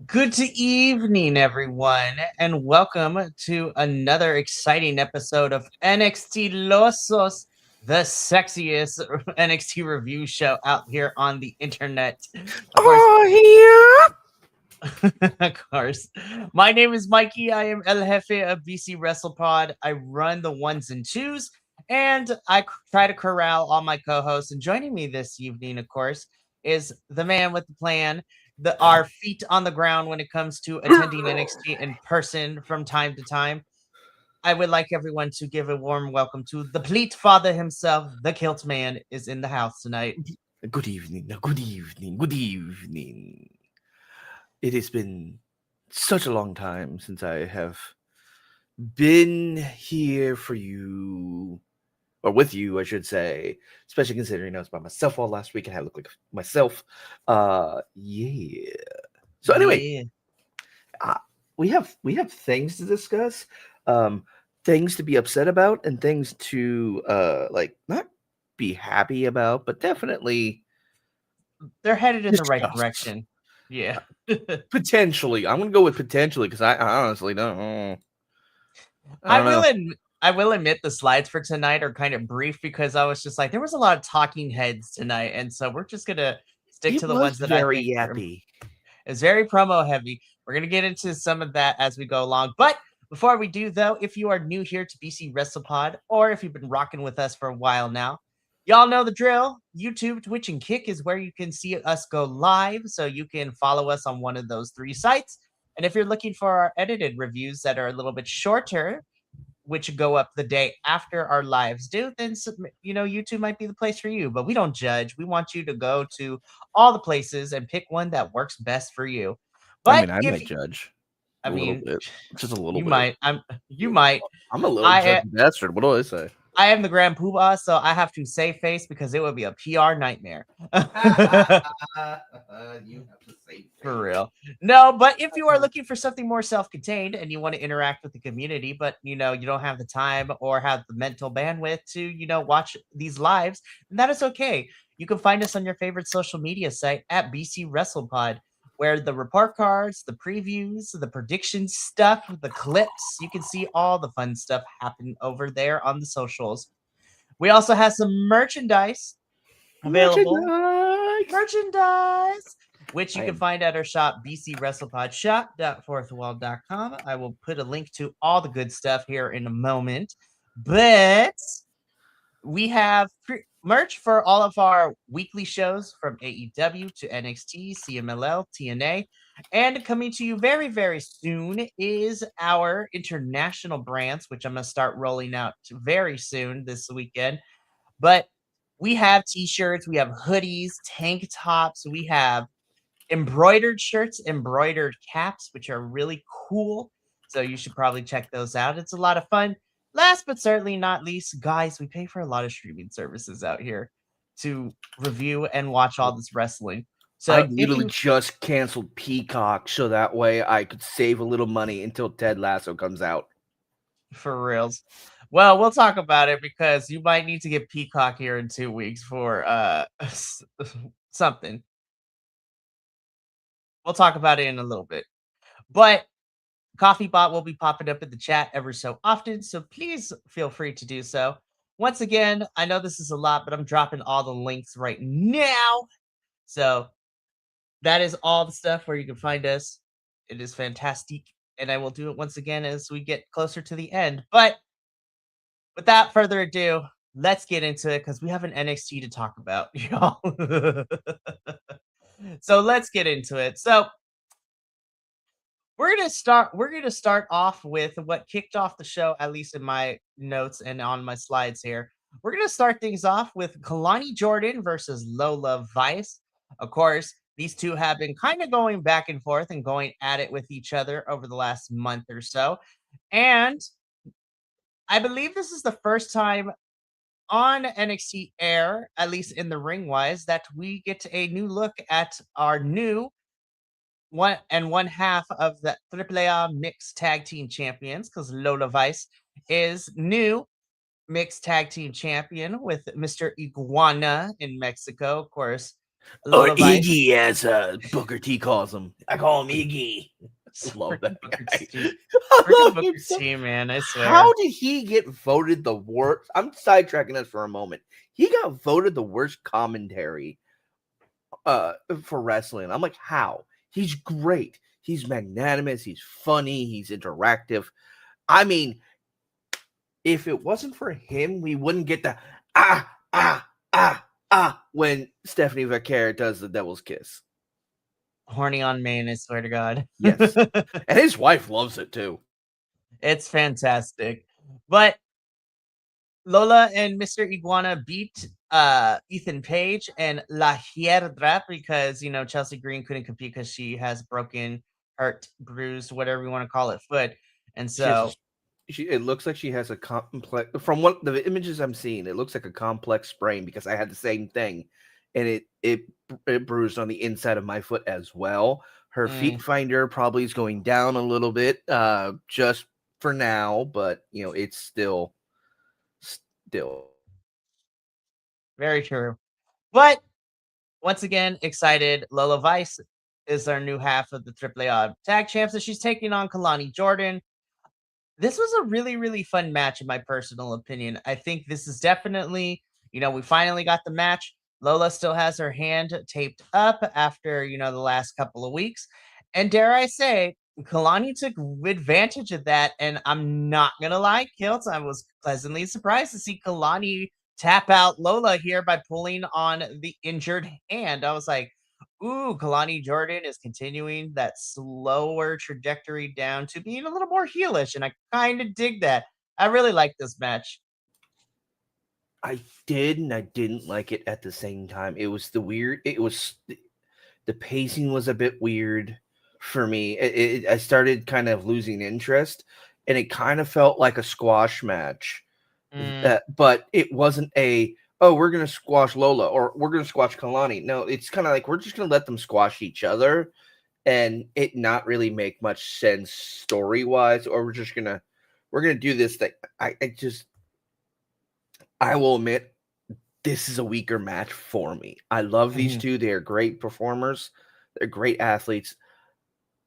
Good evening, everyone, and welcome to another exciting episode of NXTilosos, the sexiest NXT review show out here on the internet. Of course, my name is Mikey. I am El Jefe of BC WrestlePod. I run the ones and twos, and I try to corral all my co-hosts. And joining me this evening, of course, is the man with the plan. Our feet on the ground when it comes to attending NXT in person from time to time. I would like everyone to give a warm welcome to the Pleat Father himself. The Kilt Man is in the house tonight. Good evening, good evening, good evening. It has been such a long time since I have been here for you, or with you, I should say, especially considering I was by myself all last week and I look like myself. Yeah. So anyway, we have things to discuss, things to be upset about, and things to like not be happy about, but definitely they're headed in the right direction. Yeah. Potentially. I'm gonna go with potentially because I honestly don't know. I will admit the slides for tonight are kind of brief because I was just like, there was a lot of talking heads tonight, and so we're just gonna stick to the ones that very yappy. It's very promo heavy. We're gonna get into some of that as we go along. But before we do, though, if you are new here to BC WrestlePod, or if you've been rocking with us for a while now, y'all know the drill. YouTube, Twitch, and Kick is where you can see us go live, so you can follow us on one of those three sites. And if you're looking for our edited reviews that are a little bit shorter, which go up the day after our lives do, then YouTube might be the place for you. But we don't judge. We want you to go to all the places and pick one that works best for you. I But mean, I if might judge I a little mean, bit, just a little you bit. might, you might. I'm a little I judgy bastard. What do I say? I am the grand poobah, so I have to save face because it would be a PR nightmare. You have to say For face. real. No, but if you are looking for something more self-contained and you want to interact with the community, but you don't have the time or have the mental bandwidth to, watch these lives, then that is okay. You can find us on your favorite social media site at BC WrestlePod, where the report cards, the previews, the prediction stuff, the clips, you can see all the fun stuff happen over there on the socials. We also have some merchandise available. Merchandise. Merchandise, which you I can am find at our shop, bcwrestlepodshop.fourthwall.com. I will put a link to all the good stuff here in a moment. But we have merch for all of our weekly shows from AEW to NXT, CMLL, TNA. And coming to you very, very soon is our international brands, which I'm going to start rolling out very soon this weekend. But we have t-shirts, we have hoodies, tank tops, we have embroidered shirts, embroidered caps, which are really cool. So you should probably check those out. It's a lot of fun. Last but certainly not least, guys, we pay for a lot of streaming services out here to review and watch all this wrestling. I So if literally you just canceled Peacock so that way I could save a little money until Ted Lasso comes out. for reals, well, we'll talk about it because you might need to get Peacock here in 2 weeks for something. We'll talk about it in a little bit. But Coffee Bot will be popping up in the chat ever so often, so please feel free to do so. Once again, I know this is a lot, but I'm dropping all the links right now. So that is all the stuff where you can find us. It is fantastic. And I will do it once again as we get closer to the end. But without further ado, let's get into it because we have an NXT to talk about, y'all. So let's get into it. So we're gonna start off with what kicked off the show, at least in my notes and on my slides here. We're gonna start things off with Kalani Jordan versus Lola Vice. Of course, these two have been kind of going back and forth and going at it with each other over the last month or so. And I believe this is the first time on NXT Air, at least in the ring wise, that we get a new look at our new one half of the AAA mixed tag team champions, because Lola Vice is new mixed tag team champion with Mr. Iguana in Mexico. Of course, Or Lola Vice. Iggy, as Booker T calls him. I call him Iggy. Love that guy. Freaking Booker T, man, I swear. How did he get voted the worst? I'm sidetracking us for a moment. He got voted the worst commentary for wrestling. I'm like, how? He's great. He's magnanimous. He's funny. He's interactive. I mean, if it wasn't for him, we wouldn't get the when Stephanie Vaquer does the devil's kiss. Horny on main, I swear to God. Yes. And his wife loves it too. It's fantastic. But Lola and Mr. Iguana beat Ethan Page and La Hierdra because, Chelsea Green couldn't compete because she has broken, hurt, bruised, whatever you want to call it, foot. And so it looks like she has a complex, from what the images I'm seeing, it looks like a complex sprain because I had the same thing. And it bruised on the inside of my foot as well. Her feet finder probably is going down a little bit, just for now, but it's still very true. But once again, excited. Lola Vice is our new half of the AAA tag champs, and she's taking on Kalani Jordan. This was a really, really fun match, in my personal opinion. I think this is definitely, we finally got the match. Lola still has her hand taped up after, the last couple of weeks. And dare I say, Kalani took advantage of that. And I'm not going to lie, Kilt, I was pleasantly surprised to see Kalani tap out Lola here by pulling on the injured hand. I was like, ooh, Kalani Jordan is continuing that slower trajectory down to being a little more heelish, and I kind of dig that. I really like this match. I did and I didn't like it at the same time. It was the pacing was a bit weird for me. I started kind of losing interest, and it kind of felt like a squash match. But it wasn't we're gonna squash Lola or we're gonna squash Kalani. No, it's kind of like we're just gonna let them squash each other, and it not really make much sense story wise. Or we're gonna do this thing. I will admit this is a weaker match for me. I love these two. They are great performers. They're great athletes.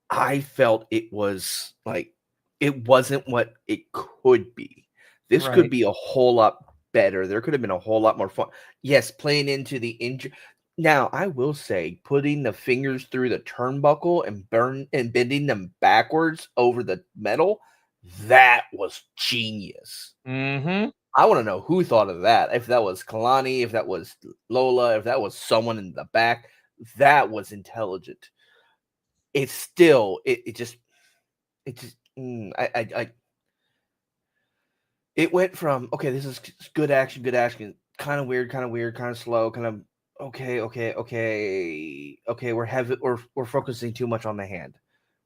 I felt it was like it wasn't what it could be. This could be a whole lot better. There could have been a whole lot more fun. Yes, playing into the injury. Now, I will say, putting the fingers through the turnbuckle and bending them backwards over the metal, that was genius. Mm-hmm. I want to know who thought of that. If that was Kalani, if that was Lola, if that was someone in the back, that was intelligent. It's still, it went from, okay, this is good action, kind of weird, kind of slow, kind of, okay, we're focusing too much on the hand.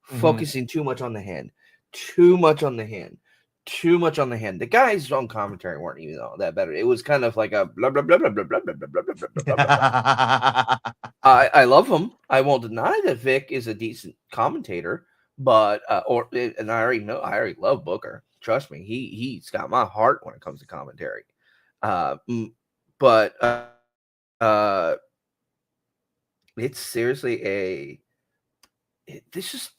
Focusing too much on the hand. Too much on the hand. Too much on the hand. The guys on commentary weren't even all that better. It was kind of like a blah blah blah blah blah blah blah blah blah blah blah blah. I love him. I won't deny that Vic is a decent commentator, but I already love Booker. Trust me, he's got my heart when it comes to commentary. But it's seriously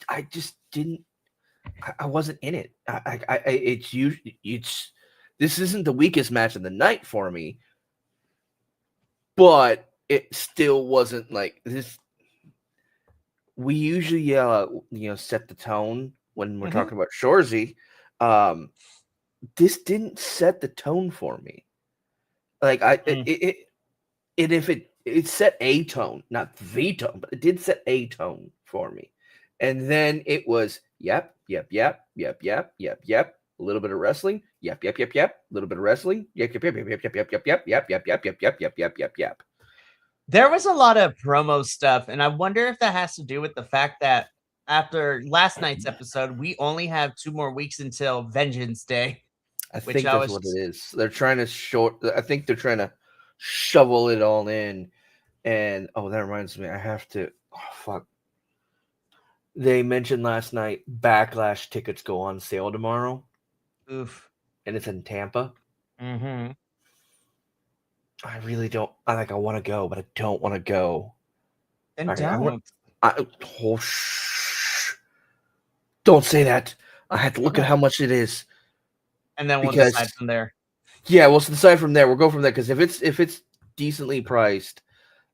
I just didn't. I wasn't in it. This isn't the weakest match of the night for me, but it still wasn't like this. We usually set the tone when we're talking about Shorzy. This didn't set the tone for me. Like it set a tone, not the tone, but it did set a tone for me. And then it was yep. A little bit of wrestling. Yep. A little bit of wrestling. Yep. There was a lot of promo stuff, and I wonder if that has to do with the fact that after last night's episode, we only have 2 more weeks until Vengeance Day. I think that's what it is. They're trying to I think they're trying to shovel it all in. And that reminds me, I have to. Oh fuck. They mentioned last night Backlash tickets go on sale tomorrow. Oof. And it's in Tampa. Mm-hmm. I really don't. I want to go, but I don't want to go. And don't. Don't say that. I had to look at how much it is. And then we'll decide from there. Yeah, we'll decide from there. We'll go from there because if it's decently priced,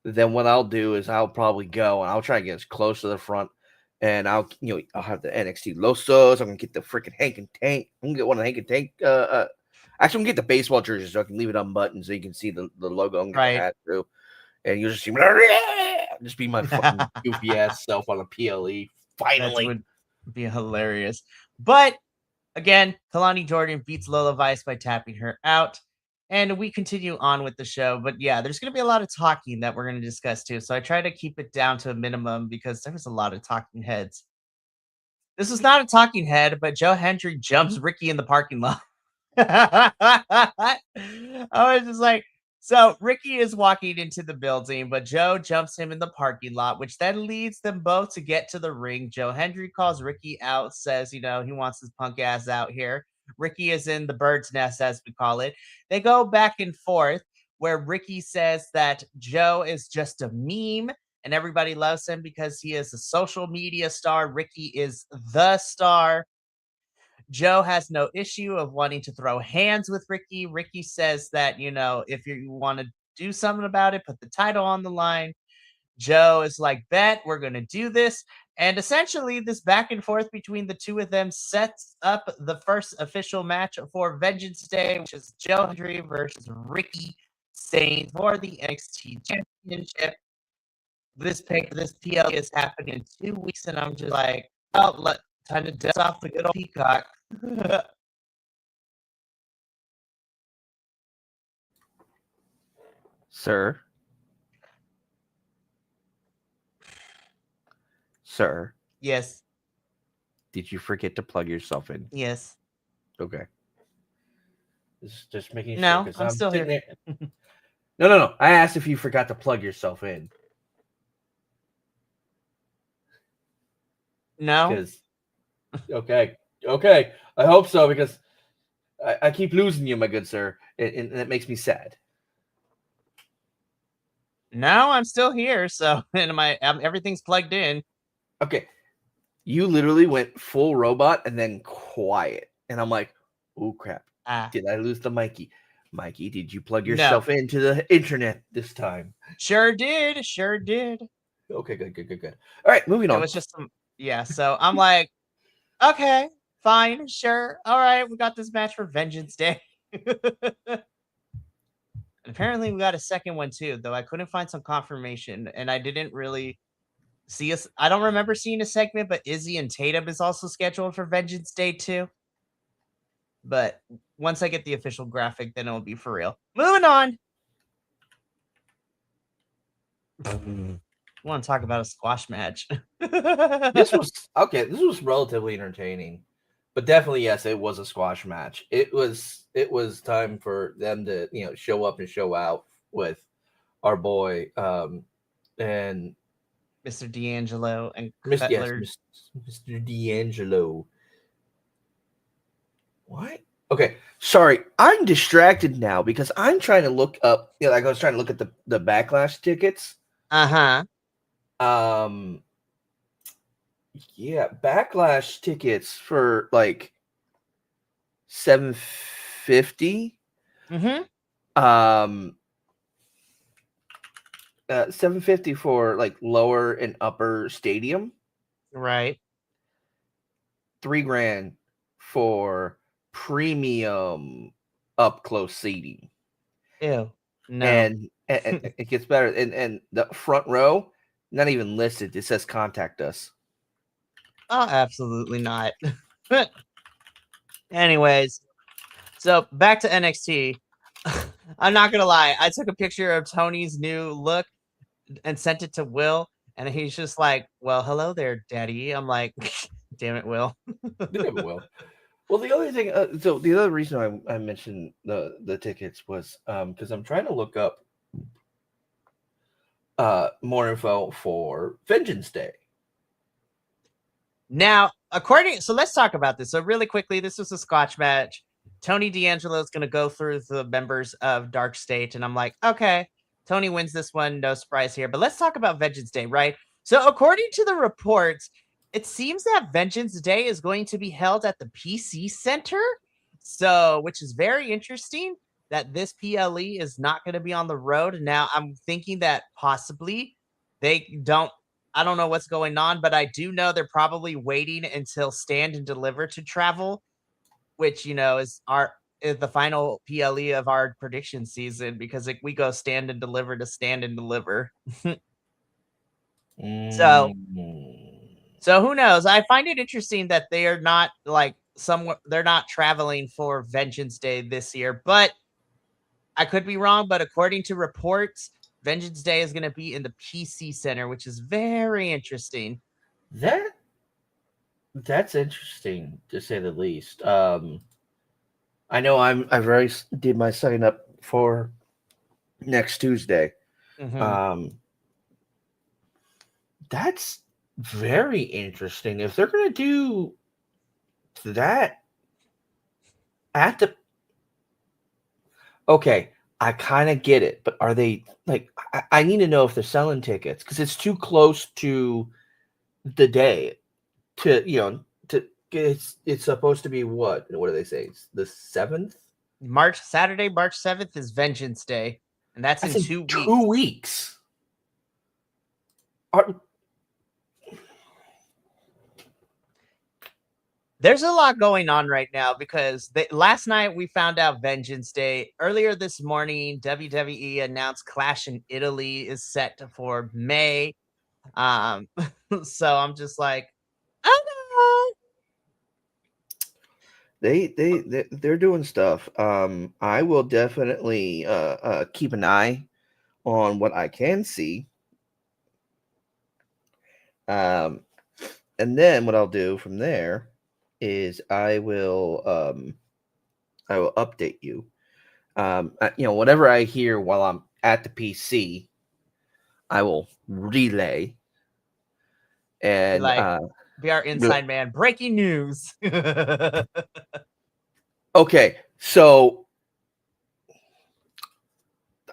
then what I'll do is I'll probably go and I'll try and get as close to the front. And I'll have the NXTilosos. I'm gonna get the freaking Hank and Tank. I'm gonna get one of the Hank and Tank. Actually, I'm gonna get the baseball jersey so I can leave it unbuttoned so you can see the logo. I'm gonna hat too, and you'll just see just be my fucking goofy ass self on a PLE. Finally, that would be hilarious. But again, Kalani Jordan beats Lola Vice by tapping her out. And we continue on with the show. But yeah, there's going to be a lot of talking that we're going to discuss too. So I try to keep it down to a minimum because there was a lot of talking heads. This is not a talking head, but Joe Hendry jumps Ricky in the parking lot. I was just like, so Ricky is walking into the building, but Joe jumps him in the parking lot, which then leads them both to get to the ring. Joe Hendry calls Ricky out, says, he wants his punk ass out here. Ricky is in the bird's nest, as we call it. They go back and forth where Ricky says that Joe is just a meme and everybody loves him because he is a social media star. Ricky is the star. Joe has no issue of wanting to throw hands with Ricky. Ricky says that, if you want to do something about it, put the title on the line. Joe is like, bet, we're going to do this. And essentially, this back and forth between the two of them sets up the first official match for Vengeance Day, which is Joe Hendry versus Ricky Sane for the NXT Championship. This PL is happening in 2 weeks, and I'm just like, time to dust off the good old peacock. Sir, sir, Yes. did you forget to plug yourself in? Yes. Okay. Just making sure No, because I'm I'm still sitting here. there. No. I asked if you forgot to plug yourself in No. because. Okay. I hope so because I keep losing you, my good sir, and it makes me sad. No, I'm still here. So, and everything's plugged in. Okay, you literally went full robot and then quiet, and I'm like, oh crap, Ah, did I lose the Mikey? Mikey, did you plug no. yourself into the internet this time? Sure did. Sure did. Okay, good. All right, moving It on. was just some, yeah. So I'm like, okay, fine, sure. All right, we got this match for Vengeance Day. And apparently, we got a second one too, though I couldn't find some confirmation, and I didn't really see us. I don't remember seeing a segment, but Izzy and Tatum is also scheduled for Vengeance Day too. But once I get the official graphic, then it'll be for real. Moving on. I want to talk about a squash match. This was okay. This was relatively entertaining, but definitely yes, it was a squash match. It was time for them to show up and show out with our boy and Mr. D'Angelo and Yes, Cutler. Mr. D'Angelo. What? Okay, sorry, I'm distracted now because I'm trying to look up. Like I was trying to look at the backlash tickets. Uh-huh. Um, yeah, backlash tickets for like $750. Mm-hmm. Um, $750 for like lower and upper stadium. Right. $3,000 for premium up close seating. Ew. No. And it gets better. And the front row, not even listed. It says contact us. Oh, absolutely not. Anyways, so back to NXT. I'm not gonna lie. I took a picture of Tony's new look and sent it to Will, and he's just like, "Well, hello there, Daddy." I'm like, "Damn it, Will." They never will. Well, the other thing, so the other reason I mentioned the tickets was because I'm trying to look up more info for Vengeance Day. Now, so let's talk about this. So really quickly, this was a Scotch match. Tony D'Angelo is going to go through the members of Dark State, and I'm like, okay, Tony wins this one, no surprise here. But let's talk about Vengeance Day, right? So according to the reports, it seems that Vengeance Day is going to be held at the PC Center, so which is very interesting. That this PLE is not going to be on the road. Now, I'm thinking that possibly they don't. I don't know what's going on, but I do know they're probably waiting until Stand and Deliver to travel, which is the final PLE of our prediction season because we go Stand and Deliver to Stand and Deliver. So Mm. so who knows? I find it interesting that they are not they're not traveling for Vengeance Day this year, but I could be wrong. But according to reports, Vengeance Day is going to be in the PC Center, which is very interesting. That's interesting to say the least. I know I've already did my sign up for next Tuesday. Mm-hmm. That's very interesting. If they're gonna do that at the okay, I kind of get it, but are they like? I need to know if they're selling tickets because it's too close to the day to to it's supposed to be what do they say? It's the 7th. Saturday, March 7th is Vengeance Day, and that's in That's in 2 weeks. 2 weeks. Are, There's a lot going on right now because last night we found out Vengeance Day. Earlier this morning, WWE announced Clash in Italy is set for May. So I'm just like, oh they're doing stuff. I will definitely keep an eye on what I can see. And then what I'll do from there is I will update you. Whatever I hear while I'm at the PC, I will relay. Be And like, be our inside man. Breaking news. okay, so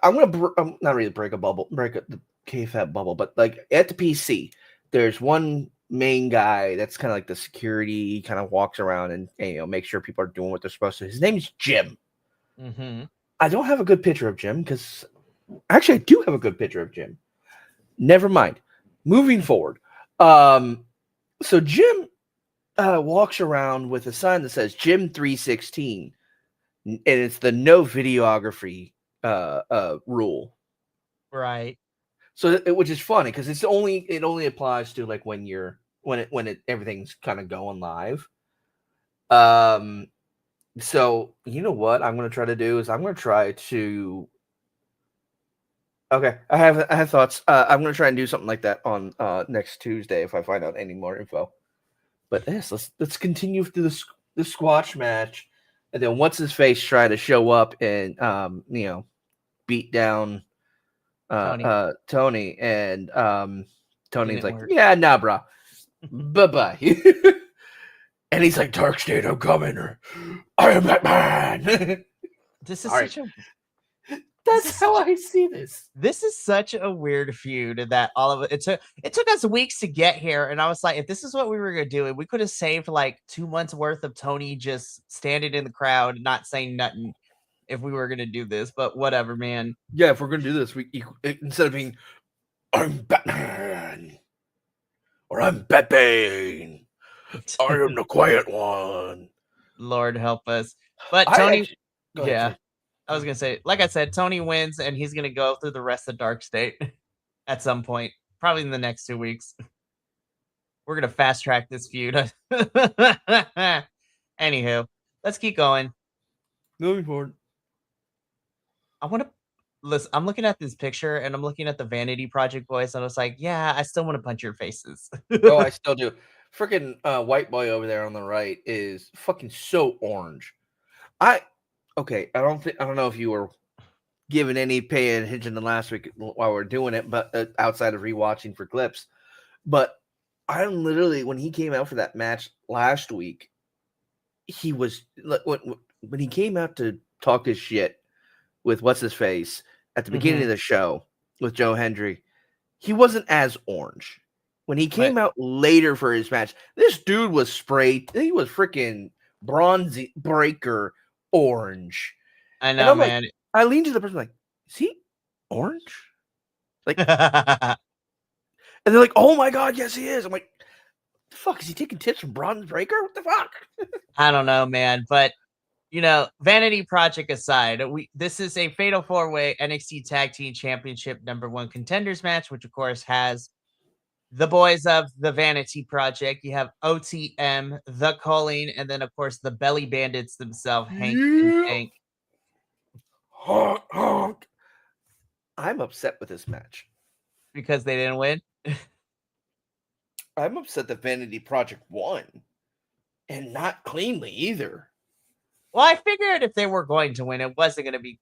I'm not really break the KFAB bubble, but like at the PC, there's one main guy that's kind of like the security, kind of walks around and make sure people are doing what they're supposed to. His name's Jim. Mm-hmm. I don't have a good picture of Jim because actually I do have a good picture of Jim. Never mind. Moving forward, so Jim walks around with a sign that says Jim 316, and it's the no videography rule. Right. So which is funny because it only applies to like when everything's kind of going live. So you know what I'm gonna try to do is I'm gonna try to. Okay, I have thoughts. I'm gonna try and do something like that on next Tuesday if I find out any more info. But yes, let's continue through the squash match, and then once his face try to show up and beat down Tony, and Tony's like, yeah, nah, bro, bye bye. And he's like, Dark State, I'm coming. I am Batman. This is such a. That's how I see this. This is such a weird feud that all of it took us weeks to get here, and I was like, if this is what we were gonna do, we could have saved like 2 months worth of Tony just standing in the crowd, not saying nothing, if we were gonna do this. But whatever, man. Yeah, if we're gonna do this, we instead of being I'm Batman or I'm Batbane, I am the quiet one. Lord help us. But Tony, yeah. I was gonna say, like I said, Tony wins, and he's gonna go through the rest of Dark State at some point, probably in the next 2 weeks. We're gonna fast track this feud. Anywho, let's keep going. Moving forward. I want to listen. I'm looking at this picture, and I'm looking at the Vanity Project boys, and I was like, yeah, I still want to punch your faces. Oh, I still do. Freaking white boy over there on the right is fucking so orange. I don't know if you were giving any paying attention to last week while we're doing it, but outside of rewatching for clips. But I'm literally, when he came out for that match last week, he was when he came out to talk his shit with what's his face at the beginning of the show with Joe Hendry, he wasn't as orange. When he came out later for his match, this dude was sprayed. He was freaking bronzy breaker orange. I know, man. Like, I leaned to the person like, is he orange? Like, and they're like, oh my god, yes he is. I'm like, the fuck, is he taking tips from Bronze Breaker? What the fuck? I don't know, man. But Vanity Project aside, this is a Fatal 4-Way NXT Tag Team Championship #1 contenders match, which of course has the boys of the Vanity Project. You have OTM, The Culling, and then of course the Belly Bandits themselves, Hank and Tank. Honk, honk. I'm upset with this match because they didn't win. I'm upset that Vanity Project won, and not cleanly either. Well, I figured if they were going to win, it wasn't going to be.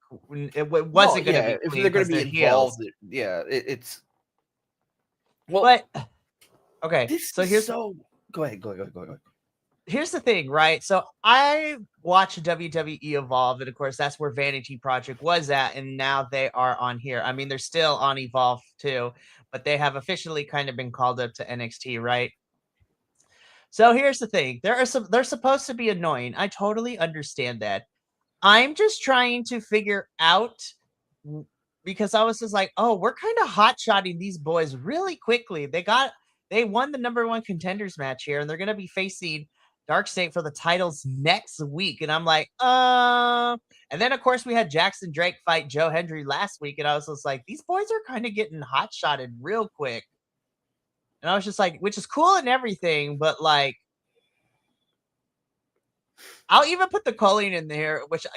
It wasn't going to be. If they're going to be involved, it's. Well, but okay. Go ahead. Here's the thing, right? So I watched WWE Evolve, and of course, that's where Vanity Project was at, and now they are on here. I mean, they're still on Evolve too, but they have officially kind of been called up to NXT, right? So here's the thing. They're supposed to be annoying. I totally understand that. I'm just trying to figure out, because I was just like, oh, we're kind of hot-shotting these boys really quickly. They won the #1 contenders match here, and they're going to be facing Dark State for the titles next week. And I'm like, and then of course we had Jackson Drake fight Joe Hendry last week. And I was just like, these boys are kind of getting hot-shotted real quick. And I was just like, which is cool and everything, but like, I'll even put the Culling in there, which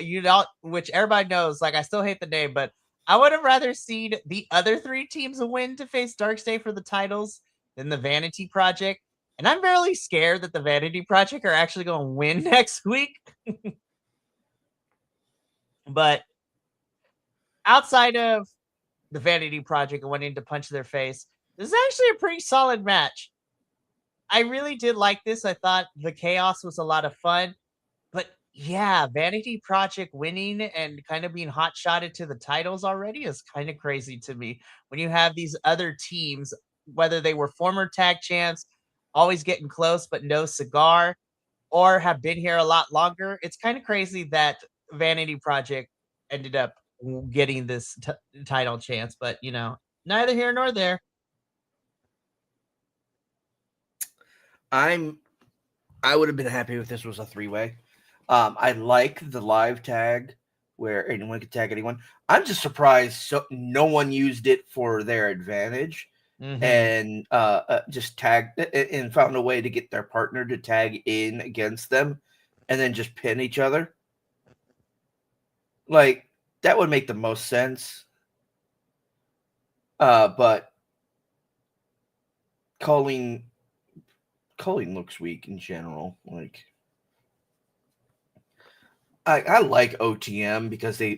everybody knows. Like, I still hate the name, but I would have rather seen the other three teams win to face Darkseid for the titles than the Vanity Project. And I'm barely scared that the Vanity Project are actually going to win next week. But outside of the Vanity Project wanting to punch their face, this is actually a pretty solid match. I really did like this. I thought the chaos was a lot of fun. But yeah, Vanity Project winning and kind of being hot shotted to the titles already is kind of crazy to me. When you have these other teams, whether they were former tag champs, always getting close but no cigar, or have been here a lot longer, it's kind of crazy that Vanity Project ended up getting this title chance. But neither here nor there. I would have been happy if this was a 3-way. I like the live tag where anyone could tag anyone. I'm just surprised no one used it for their advantage and just tagged and found a way to get their partner to tag in against them and then just pin each other. Like, that would make the most sense. But Colleen looks weak in general. Like, I like OTM because they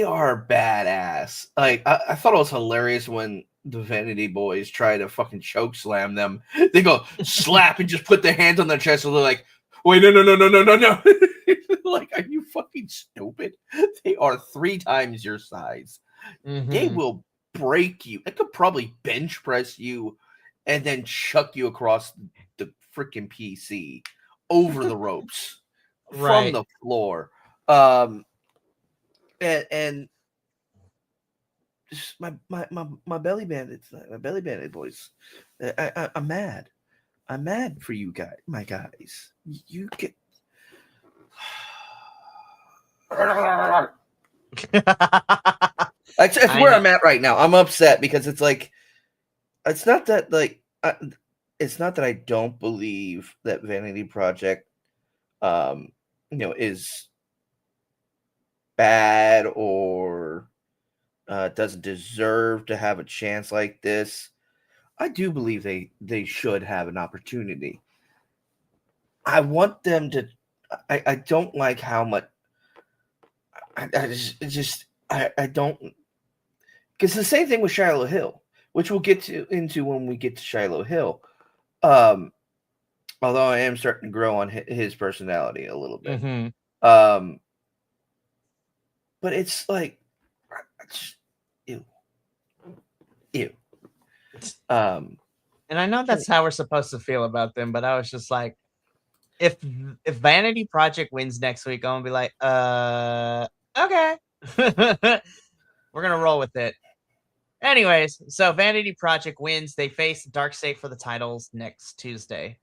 are badass. Like, I thought it was hilarious when the Vanity Boys try to fucking choke slam them. They go slap and just put their hands on their chest and they're like, wait, no. Like, are you fucking stupid? They are 3 times your size. They will break you. They could probably bench press you and then chuck you across the freaking PC over the ropes from the floor. And just my belly bandits, my belly bandit boys. I'm mad. I'm mad for you guys, my guys. You get. It's where I'm at right now. I'm upset because it's like, it's not that it's not that I don't believe that Vanity Project, is bad or doesn't deserve to have a chance like this. I do believe they should have an opportunity. I want them to. I don't like how much. I don't. Because the same thing with Shiloh Hill, which we'll get into when we get to Shiloh Hill. Although I am starting to grow on his personality a little bit. But it's like, ew. And I know that's how we're supposed to feel about them, but I was just like, if Vanity Project wins next week, I'm gonna be like, okay. We're gonna roll with it. Anyways, so Vanity Project wins. They face Darkseid for the titles next Tuesday.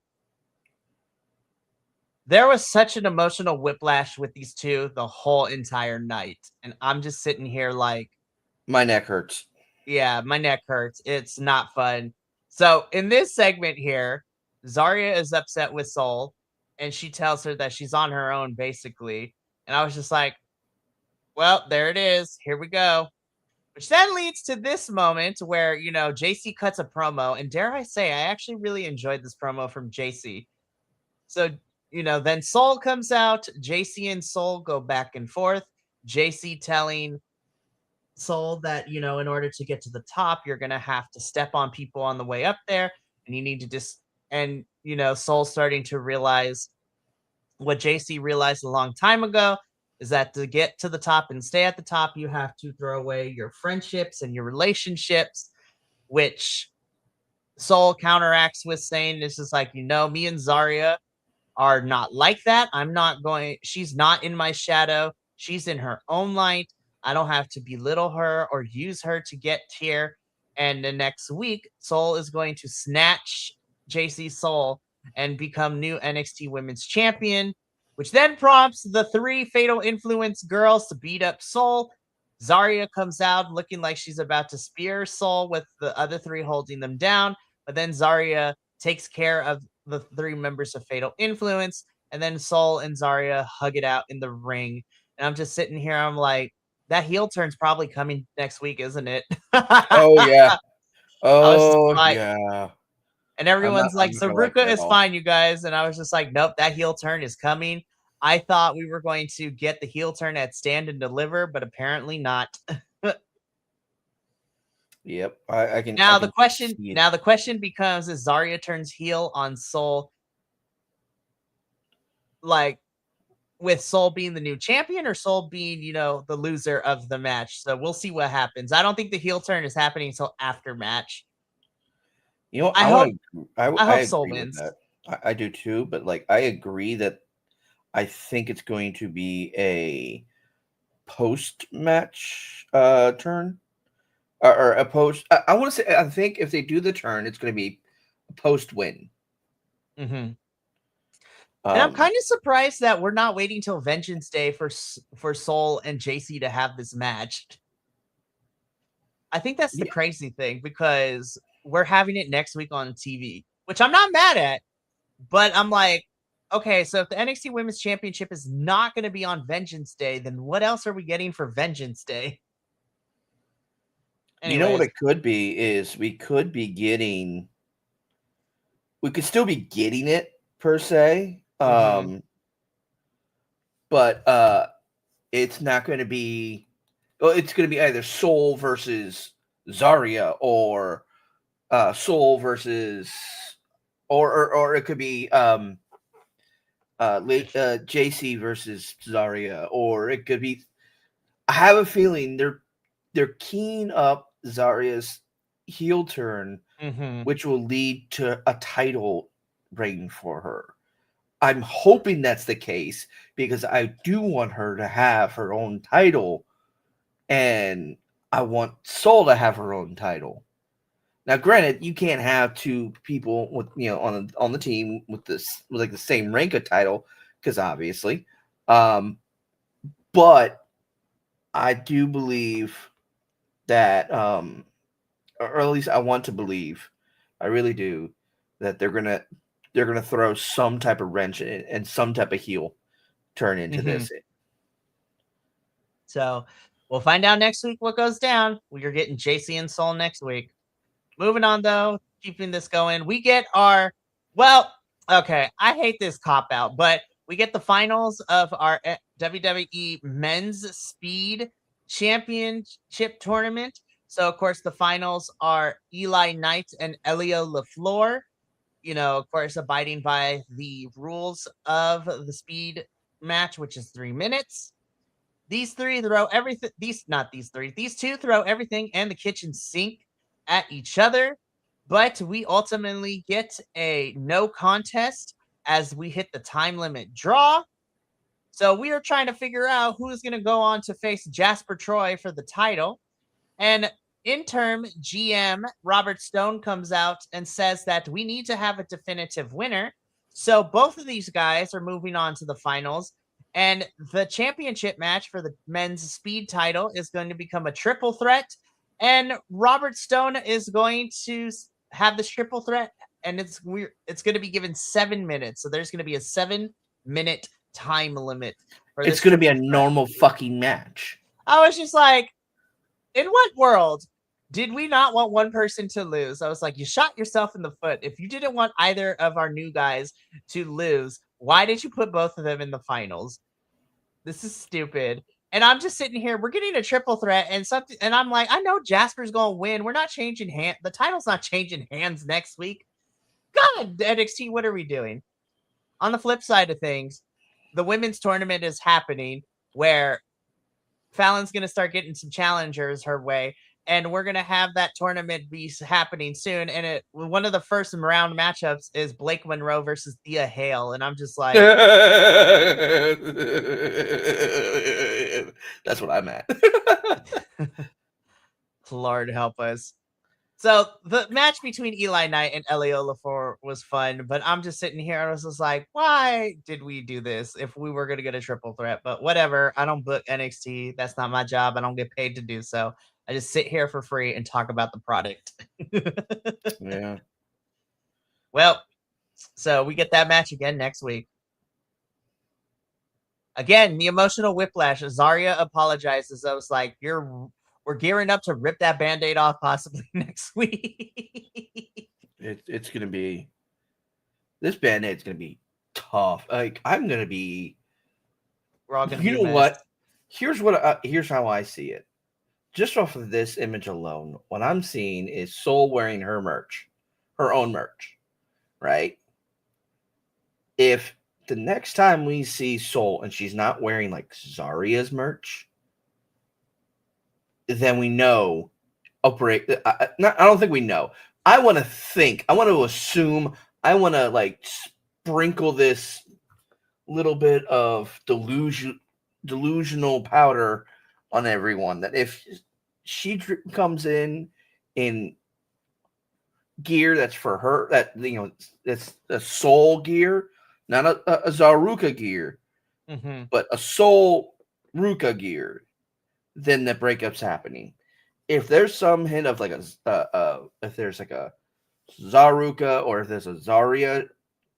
There was such an emotional whiplash with these two the whole entire night. And I'm just sitting here like, my neck hurts. Yeah, my neck hurts. It's not fun. So in this segment here, Zarya is upset with Soul and she tells her that she's on her own, basically. And I was just like, well, there it is. Here we go. Which then leads to this moment where, JC cuts a promo. And dare I say, I actually really enjoyed this promo from JC. So, then Soul comes out. JC and Soul go back and forth. JC telling Soul that, in order to get to the top, you're going to have to step on people on the way up there. And you need to and, Soul starting to realize what JC realized a long time ago is that to get to the top and stay at the top, you have to throw away your friendships and your relationships, which Soul counteracts with saying, this is like, me and Zarya are not like that. She's not in my shadow. She's in her own light. I don't have to belittle her or use her to get here. And the next week, Soul is going to snatch JC's soul and become new NXT Women's Champion, which then prompts the 3 Fatal Influence girls to beat up Soul. Zarya comes out looking like she's about to spear Soul with the other 3 holding them down. But then Zarya takes care of the 3 members of Fatal Influence. And then Soul and Zarya hug it out in the ring. And I'm just sitting here. I'm like, that heel turn's probably coming next week, isn't it? Oh yeah. I was just Oh like, yeah. and everyone's I'm like, not gonna like Saruka that at is all. fine, you guys. And I was just like, nope, that heel turn is coming. I thought we were going to get the heel turn at Stand and Deliver, but apparently not. Yep. I can Now the question, see it. now the question becomes: is Zarya turns heel on Soul, like with Soul being the new champion, or Soul being, the loser of the match? So we'll see what happens. I don't think the heel turn is happening until after match. You know, I I hope, want to. I I hope Soul agree with wins. that. I do too. But like, I agree that I think it's going to be a post match turn or a post. I want to say. I think if they do the turn, it's going to be a post win. Hmm. And I'm Um. kind of surprised that we're not waiting till Vengeance Day for Soul and JC to have this match. I think that's the Yeah. crazy thing, because we're having it next week on TV, which I'm not mad at. But I'm like, okay, so if the NXT Women's Championship is not going to be on Vengeance Day, then what else are we getting for Vengeance Day? You know what Anyways. it could be is we could be getting. We could still be getting it per se. Mm-hmm. But it's not going to be. Well, it's going to be either Soul versus Zarya or Soul versus, or it could be JC versus Zarya, or it could be. I have a feeling they're keying up Zarya's heel turn, Mm-hmm. which will lead to a title reign for her. I'm hoping that's the case because I do want her to have her own title, and I want Soul to have her own title. Now, granted, you can't have two people with on the team with this with like the same rank of title because obviously, um, but I do believe that, or at least I want to believe, I really do, that they're gonna throw some type of wrench in and some type of heel turn into Mm-hmm. this. So we'll find out next week what goes down. We are getting JC and Soul next week. Moving on, though, keeping this going, we get our, well, okay, I hate this cop out, but we get the finals of our WWE Men's Speed Championship Tournament. So, of course, the finals are Eli Knight and Elio LaFleur, of course, abiding by the rules of the speed match, which is 3 minutes. These three throw everything. These two throw everything and the kitchen sink at each other. But we ultimately get a no contest as we hit the time limit draw. So we are trying to figure out who's going to go on to face Jasper Troy for the title. And interim GM Robert Stone comes out and says that we need to have a definitive winner. So both of these guys are moving on to the finals. And the championship match for the men's speed title is going to become a triple threat. And Robert Stone is going to have this triple threat, and it's going to be given 7 minutes. So there's going to be a 7-minute time limit for It's this going to be a triple threat. normal fucking match. I was just like, in what world did we not want one person to lose? I was like, you shot yourself in the foot. If you didn't want either of our new guys to lose, why did you put both of them in the finals? This is stupid. And I'm just sitting here. We're getting a triple threat and something, and I'm like, I know Jasper's gonna win. We're not changing hand. The title's not changing hands next week. God, NXT, what are we doing? On the flip side of things, the women's tournament is happening where Fallon's going to start getting some challengers her way, and we're going to have that tournament be happening soon. And one of the first round matchups is Blake Monroe versus Thea Hale, and I'm just like, That's what I'm at. Lord help us. So the match between Eli Knight and Elio LaFleur was fun, but I'm just sitting here and I was just like, why did we do this if we were going to get a triple threat? But whatever. I don't book NXT. That's not my job. I don't get paid to do so. I just sit here for free and talk about the product. Yeah. Well, so we get that match again next week. again, the emotional whiplash. Zarya apologizes. I was like, we're gearing up to rip that Band-Aid off possibly next week. It's gonna be this Band-Aid's gonna be tough. Like I'm gonna be. We're all gonna You be a know mess. what? Here's how I see it. Just off of this image alone, what I'm seeing is Soul wearing her merch, her own merch, right? If the next time we see Soul and she's not wearing like Zarya's merch, then we know a break. I don't think we know. I want to think. I want to assume. I want to like sprinkle this little bit of delusional powder on everyone that if she comes in gear that's for her, that that's a Soul gear, not a Zaruka gear, but a Soul Ruka gear, then the breakup's happening. If there's some hint of like if there's like a Zaruka or if there's a Zarya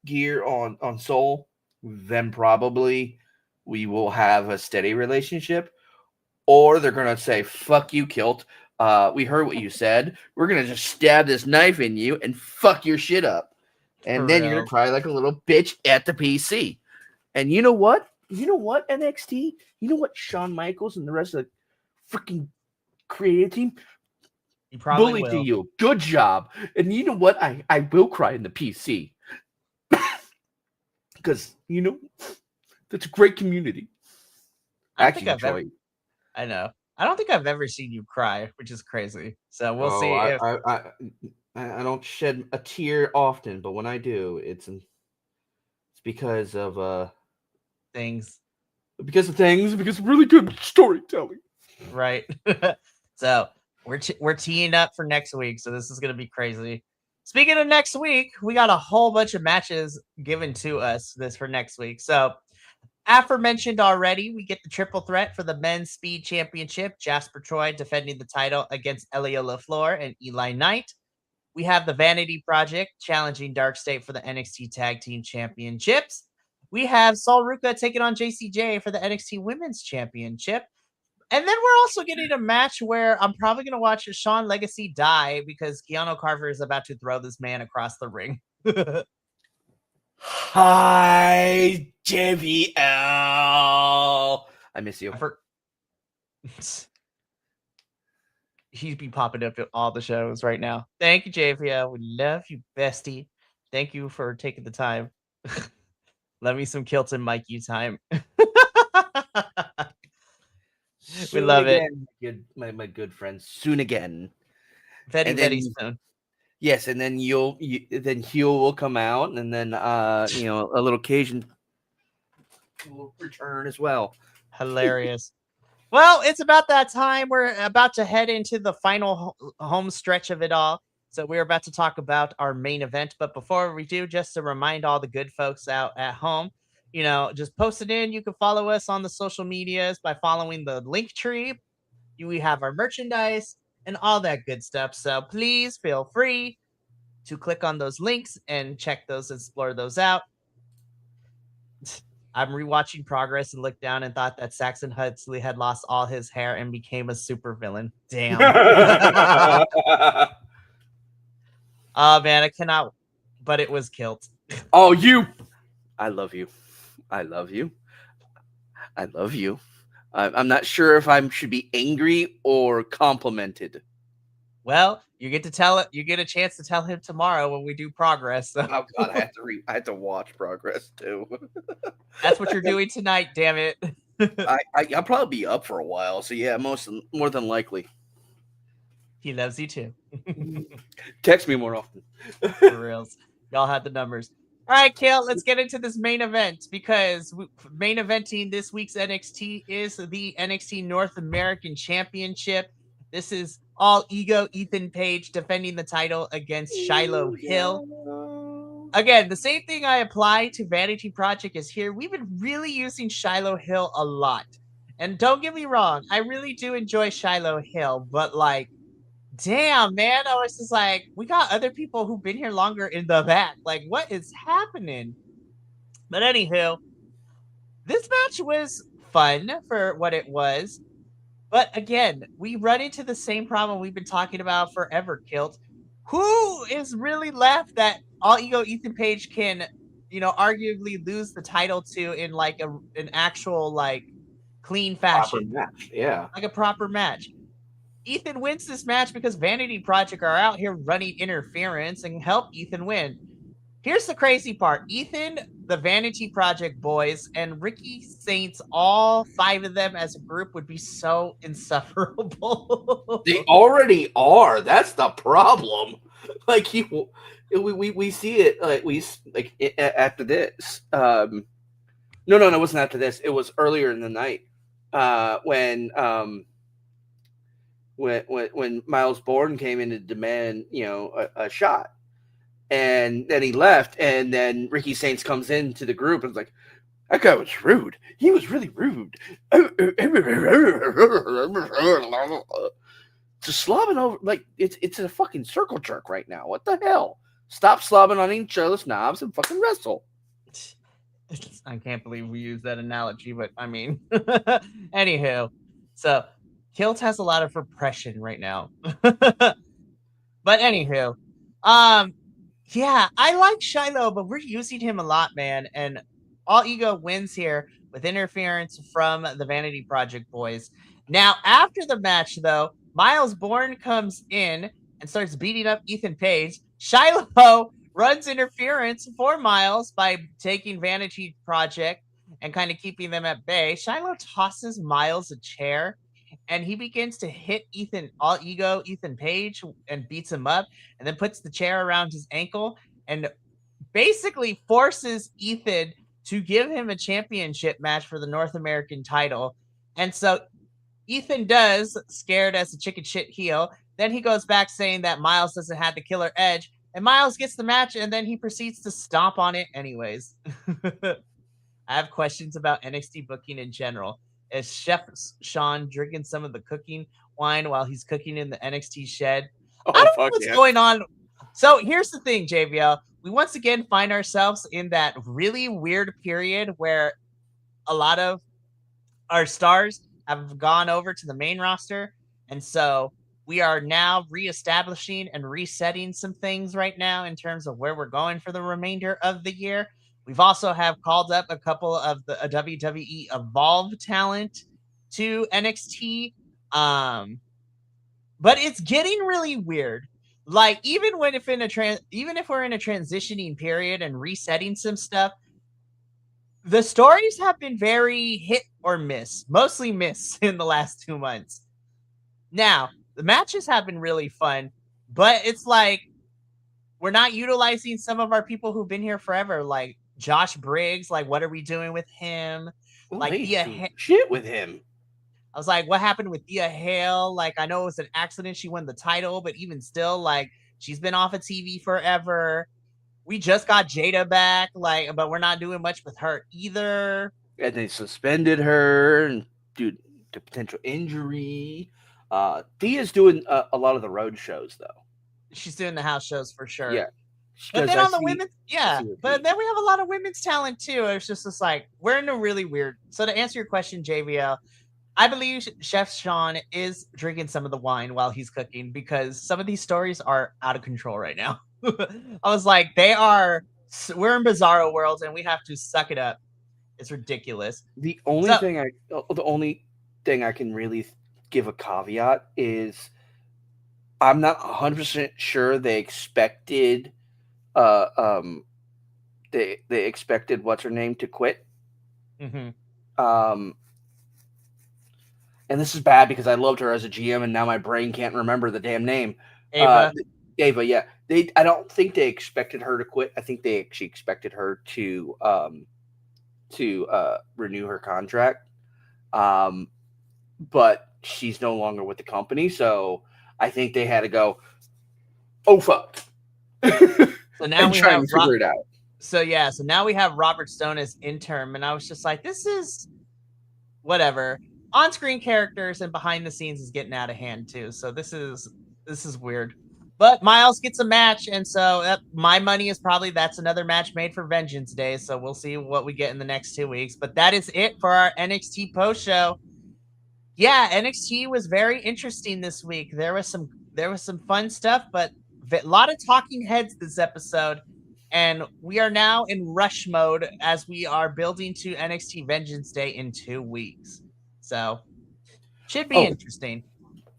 gear on Soul, then probably we will have a steady relationship. Or they're gonna say, "Fuck you, Kilt. We heard what you said. We're gonna just stab this knife in you and fuck your shit up." And then you're gonna cry like a little bitch at the PC. And you know what? You know what, NXT? You know what, Shawn Michaels and the rest of the freaking creative team? You probably Bully will. to you. Good job. And you know what? I will cry in the PC. Because, that's a great community. I know. I don't think I've ever seen you cry, which is crazy. So we'll see if I don't shed a tear often, but when I do, it's because of things. Because of really good storytelling. Right. So we're teeing up for next week. So this is gonna be crazy. Speaking of next week, we got a whole bunch of matches given to us this for next week. So aforementioned already, we get the triple threat for the men's speed championship. Jasper Troy defending the title against Elio LaFleur and Eli Knight. We have the Vanity Project challenging Dark State for the NXT Tag Team Championships. We have Sol Ruka taking on JCJ for the NXT Women's Championship. And then we're also getting a match where I'm probably going to watch Sean Legacy die because Keanu Carver is about to throw this man across the ring. Hi, JBL. I miss you. He'd be popping up at all the shows right now. Thank you, JVL. We love you, bestie. Thank you for taking the time. Love me some Kilton Mikey time. We love again, it. My good friends. Soon again. Very soon. Yes, and then then Hugh will come out, and then a little Cajun will return as well. Hilarious. Well, it's about that time. We're about to head into the final home stretch of it all. So we're about to talk about our main event. But before we do, just to remind all the good folks out at home, just post it in. You can follow us on the social medias by following the link tree. We have our merchandise and all that good stuff. So please feel free to click on those links and check those, explore those out. I'm rewatching Progress and looked down and thought that Saxon Hudsley had lost all his hair and became a super villain. Damn. Oh man, I cannot. But it was killed. Oh, I love you. I love you. I love you. I'm not sure if I should be angry or complimented. Well, you get to tell it. You get a chance to tell him tomorrow when we do Progress. So. Oh God, I have to watch Progress too. That's what you're doing tonight. Damn it. I'll probably be up for a while. So yeah, more than likely. He loves you too. Text me more often. For reals. Y'all have the numbers. All right, Kale, let's get into this main event because main eventing this week's NXT is the NXT North American Championship. This is all ego Ethan Page defending the title against Shiloh Hill. Again, the same thing I apply to Vanity Project is here. We've been really using Shiloh Hill a lot. And don't get me wrong, I really do enjoy Shiloh Hill, but damn, man, I was just like, we got other people who've been here longer in the back. Like, what is happening? But anywho, this match was fun for what it was. But again, we run into the same problem we've been talking about forever, Kilt. Who is really left that All Ego Ethan Page can, arguably lose the title to in like an actual like clean Proper fashion, match. Yeah. like a proper match? Ethan wins this match because Vanity Project are out here running interference and help Ethan win. Here's the crazy part. Ethan, the Vanity Project boys, and Ricky Saints, all 5 of them as a group would be so insufferable. They already are. That's the problem. Like we see it after this. No, it wasn't after this. It was earlier in the night when Miles Bourne came in to demand a shot, and then he left, and then Ricky Saints comes into the group and is like, that guy was rude. He was really rude. Just slobbing over like it's a fucking circle jerk right now. What the hell? Stop slobbing on each other's knobs and fucking wrestle. I can't believe we use that analogy, but I mean, anywho, so Kilt has a lot of repression right now. But anywho, yeah, I like Shiloh, but we're using him a lot, man. And All Ego wins here with interference from the Vanity Project boys. Now, after the match, though, Miles Bourne comes in and starts beating up Ethan Page. Shiloh runs interference for Miles by taking Vanity Project and kind of keeping them at bay. Shiloh tosses Miles a chair, and he begins to hit All Ego Ethan Page and beats him up, and then puts the chair around his ankle and basically forces Ethan to give him a championship match for the North American title. And so Ethan does, scared as a chicken shit heel. Then he goes back saying that Miles doesn't have the killer edge, and Miles gets the match, and then he proceeds to stomp on it anyways. I have questions about NXT booking in general. Is Chef Sean drinking some of the cooking wine while he's cooking in the NXT shed? I don't know what's going on. So here's the thing, JVL. We once again find ourselves in that really weird period where a lot of our stars have gone over to the main roster. And so we are now reestablishing and resetting some things right now in terms of where we're going for the remainder of the year. We've also have called up a couple of the WWE Evolve talent to NXT. But it's getting really weird. Like even if we're in a transitioning period and resetting some stuff, the stories have been very hit or miss, mostly miss in the last 2 months. Now, the matches have been really fun, but it's like we're not utilizing some of our people who've been here forever, like Josh Briggs. Like, what are we doing with him? Like, shit with him. I was like, what happened with Thea Hale? Like, I know it was an accident. She won the title, but even still, like, she's been off of TV forever. We just got Jada back, like, but we're not doing much with her either. And they suspended her due to potential injury. Thea's doing a lot of the road shows, though. She's doing the house shows for sure. Yeah. But then on the women's, but then we have a lot of women's talent too. It's just like we're in a really weird. So to answer your question, JVL, I believe Chef Sean is drinking some of the wine while he's cooking because some of these stories are out of control right now. I was like, we're in bizarro worlds and we have to suck it up. It's ridiculous. The only thing I can really give a caveat is I'm not 100% sure they expected they expected what's her name to quit. Mm-hmm. And this is bad because I loved her as a GM and now my brain can't remember the damn name. Ava, yeah. I don't think they expected her to quit. I think they actually expected her to renew her contract. But she's no longer with the company, so I think they had to go, oh fuck. So now we have figure it out. So now we have Robert Stone as interim, and I was just like, this is whatever. On-screen characters and behind the scenes is getting out of hand too. So this is weird. But Miles gets a match, and so my money is probably that's another match made for Vengeance Day. So we'll see what we get in the next 2 weeks. But that is it for our NXT post show. Yeah, NXT was very interesting this week. There was some fun stuff, but a lot of talking heads this episode. And we are now in rush mode as we are building to NXT Vengeance Day in 2 weeks. So should be Oh, interesting.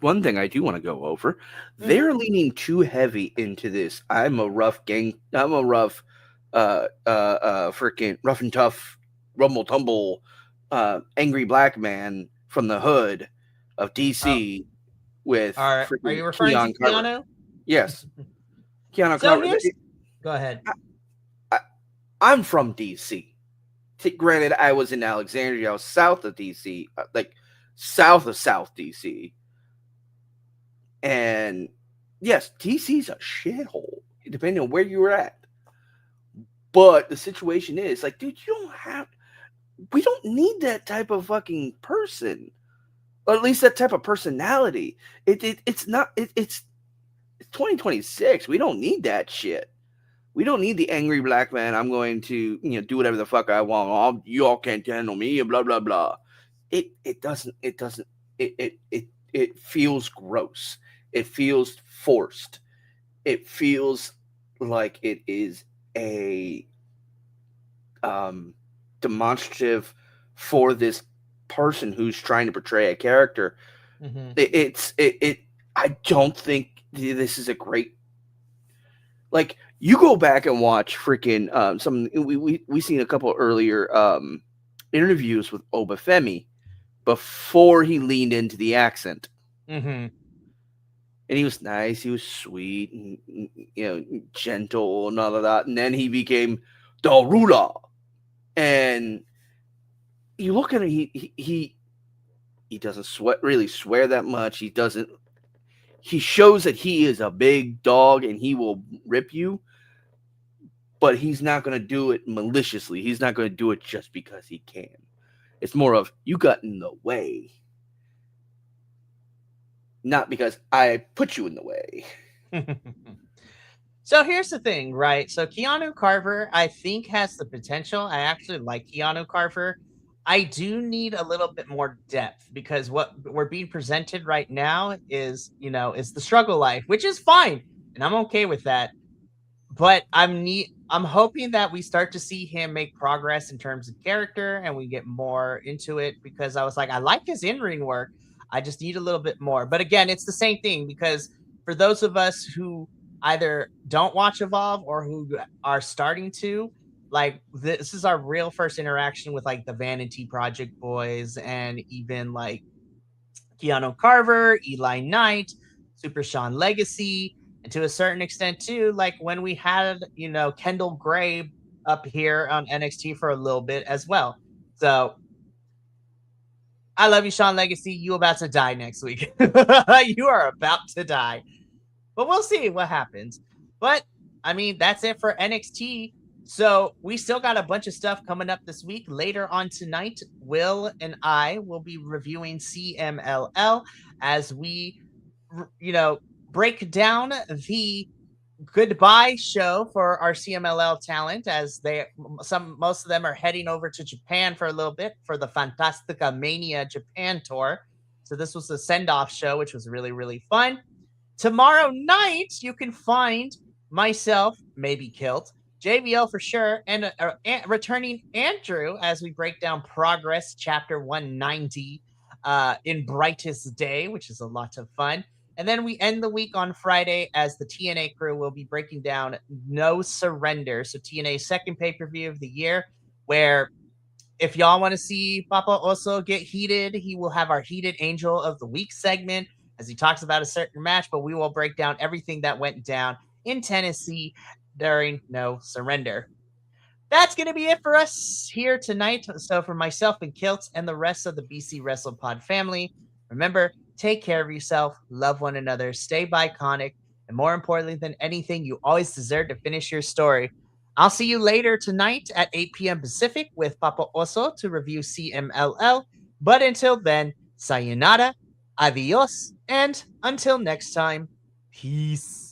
one thing I do want to go over, Mhm. they're leaning too heavy into this. I'm a rough, freaking rough and tough, rumble tumble, angry black man from the hood of Oh, DC with are freaking you referring to Keon Carver. Keanu? Yes, Keon So Carver. here's go ahead. I, I'm from DC. Granted, I was in Alexandria, I was south of DC, like south of South DC. And yes, DC's a shithole, depending on where you're at. But the situation is like, dude, we don't need that type of fucking person. Or at least that type of personality. It's 2026. We don't need that shit. We don't need the angry black man. I'm going to, do whatever the fuck I want. Y'all can't handle me, blah, blah, blah. It feels gross. It feels forced. It feels like it is a demonstrative for this person who's trying to portray a character. Mhm. I don't think this is a great, like, you go back and watch freaking some we seen a couple earlier interviews with Obafemi before he leaned into the accent. Mhm. And he was nice, he was sweet, and gentle and all of that. And then he became the ruler. And you look at him, he doesn't really swear that much. He doesn't. He shows that he is a big dog and he will rip you, but he's not going to do it maliciously. He's not going to do it just because he can. It's more of, you got in the way, not because I put you in the way. So here's the thing, right? So Keanu Carver, I think, has the potential. I actually like Keanu Carver. I do need a little bit more depth because what we're being presented right now is the struggle life, which is fine, and I'm okay with that. But I'm hoping that we start to see him make progress in terms of character and we get more into it because I was like, I like his in-ring work. I just need a little bit more. But again, it's the same thing because for those of us who either don't watch Evolve or who are starting to, like, this is our real first interaction with like the Vanity Project boys and even like Keanu Carver, Eli Knight, Super Sean Legacy, and to a certain extent too, like when we had, Kendall Gray up here on NXT for a little bit as well. So I love you, Sean Legacy. You about to die next week. You are about to die. But we'll see what happens. But I mean, that's it for NXT. So we still got a bunch of stuff coming up this week. Later on tonight, Will and I will be reviewing CMLL as we, break down the goodbye show for our CMLL talent as most of them are heading over to Japan for a little bit for the Fantastica Mania Japan tour. So this was a send-off show, which was really, really fun. Tomorrow night, you can find myself, maybe Kilt, JVL for sure, and returning Andrew as we break down Progress Chapter 190 in Brightest Day, which is a lot of fun. And then we end the week on Friday as the TNA crew will be breaking down No Surrender. So TNA's second pay-per-view of the year, where if y'all want to see Papa Oso get heated, he will have our Heated Angel of the Week segment as he talks about a certain match, but we will break down everything that went down in Tennessee during No Surrender. That's going to be it for us here tonight. So for myself and Kilts and the rest of the BC WrestlePod family, remember, take care of yourself, love one another, stay biconic, and more importantly than anything, you always deserve to finish your story. I'll see you later tonight at 8 p.m. Pacific with Papa Oso to review CMLL. But until then, sayonara, adios, and until next time, peace.